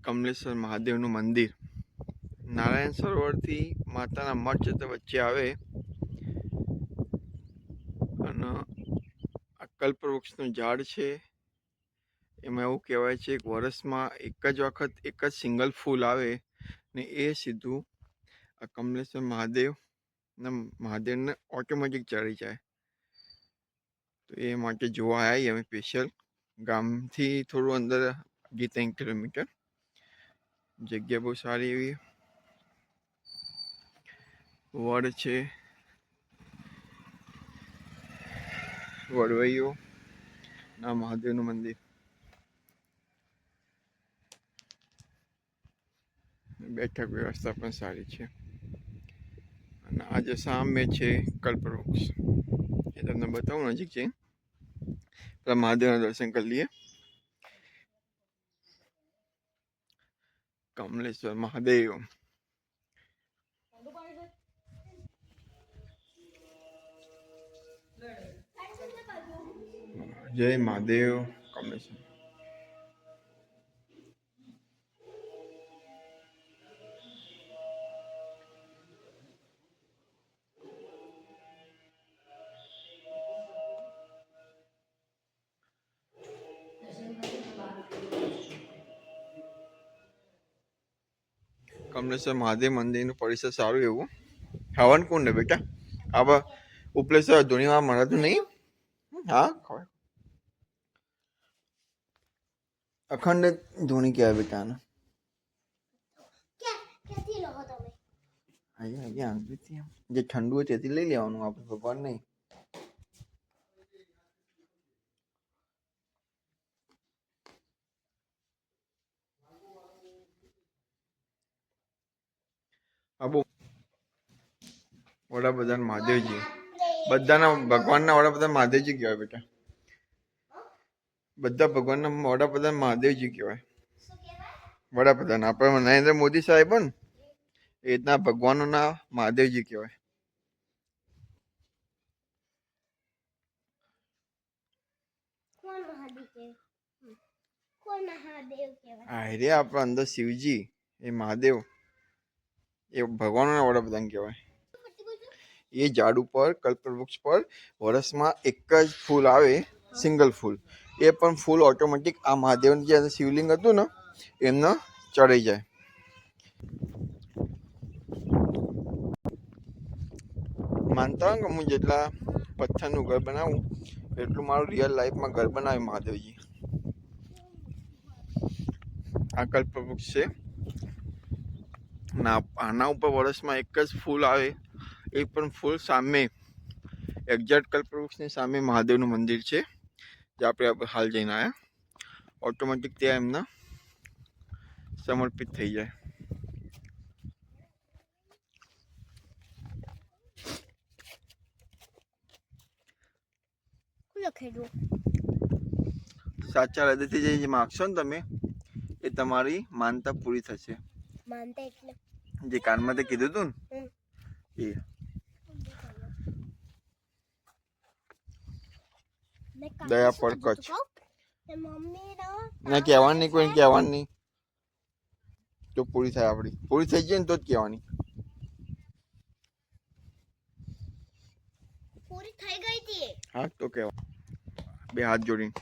કમલેશ્વર મહાદેવનું મંદિર નારાયણ સરોવરથી માતાના મઠ વચ્ચે આવે અને આ કલ્પવૃક્ષનું ઝાડ છે. એમાં એવું કહેવાય છે કે વર્ષમાં એક જ વખત એક જ સિંગલ ફૂલ આવે ને એ સીધું આ કમલેશ્વર મહાદેવને ઓટોમેટિક ચડી જાય. તો એ માટે જોવા આવ્યા અમે સ્પેશિયલ. ગામથી થોડું અંદર 2-3 કિલોમીટર. જગ્યા બહુ સારી એવી. વડ છે, વડવૈયો ના મહાદેવનું મંદિર. બેઠક વ્યવસ્થા પણ સારી છે. અને આજે સામે છે કલ્પવૃક્ષ. એ તમને બતાવું નજીક છે. પેલા મહાદેવના દર્શન કરી લઈએ. કમલેશ્વર મહાદેવ. જય મહાદેવ. કમલેશ્વર કમલેશ્વર મહાદેવ મંદિરનું પરિસર સારું એવું. હવન કુંડ બેટા. આવા ઉપલેશ્વર ધૂણીમાં મળતું નહીં. હા, ખવાય. અખંડ ધૂણી કહેવાય બેટા આને. અહીંયા જે ઠંડુ હોય તેથી લઈ લેવાનું, આપણે ભગવાન નહીં. આબુ વડાપ્રધાન મહાદેવજી. બધાના ભગવાનના વડાપ્રધાન મહાદેવજી કહેવાય બેટા. બધા ભગવાનના વડાપ્રધાન મહાદેવજી કહેવાય. વડાપ્રધાન આપણે નરેન્દ્ર મોદી સાહેબ ને એ રીતના ભગવાનોના મહાદેવજી કહેવાય. રે આપણા અંદર શિવજી એ મહાદેવ એ ભગવાનોના વડાપ્રધાન કહેવાય. એ ઝાડ ઉપર કલ્પવૃક્ષ પર વર્ષમાં એક જ ફૂલ આવે, સિંગલ ફૂલ. એ પણ ફૂલ ઓટોમેટિક આ મહાદેવનું જે શિવલિંગ હતું ને એમને ચડાઈ જાય. માનતા હોય કે હું જેટલા પથ્થરનું ઘર બનાવું એટલું મારું રિયલ લાઈફમાં ઘર બનાવે મહાદેવજી. આ કલ્પવૃક્ષ છે. આના ઉપર વર્ષમાં એક જ ફૂલ આવે. એ પણ ફૂલ સામે એક્ઝેક્ટ કલ્પવૃક્ષની સામે મહાદેવનું મંદિર છે, જે આપણે હાલ જઈને આવ્યા. ઓટોમેટિક ત્યાં એમના સમર્પિત થઈ જાય. સાચા હૃદયથી જે માગશો ને તમે એ તમારી માનતા પૂરી થશે. માનતા એટલે જે કાનમાં તે કીધું તું ને એ. દયા પર કચ્છ ના કહેવાનું નહીં, કોઈ કહેવાનું નહીં. તો પૂરી થાય આપણી. પૂરી થઈ જાય ને તો જ કહેવાની. પૂરી થઈ ગઈ હતી. હા તો કહેવા. બે હાથ જોડીને.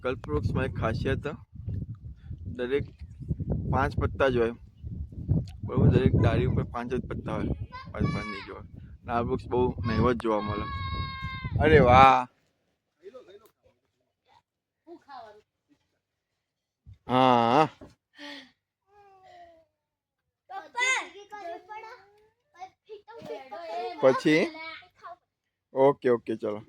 કલ્પવૃક્ષમાં એક ખાસિયત, દરેક 5 પત્તા જ હોય બરોબર. દરેક ડાળી ઉપર 5 જ પત્તા હોય, 5 નહીં જોવા. આ વૃક્ષ બહુ નહીવત જોવા મળે. અરે વાહ. હા પછી ઓકે ચલો.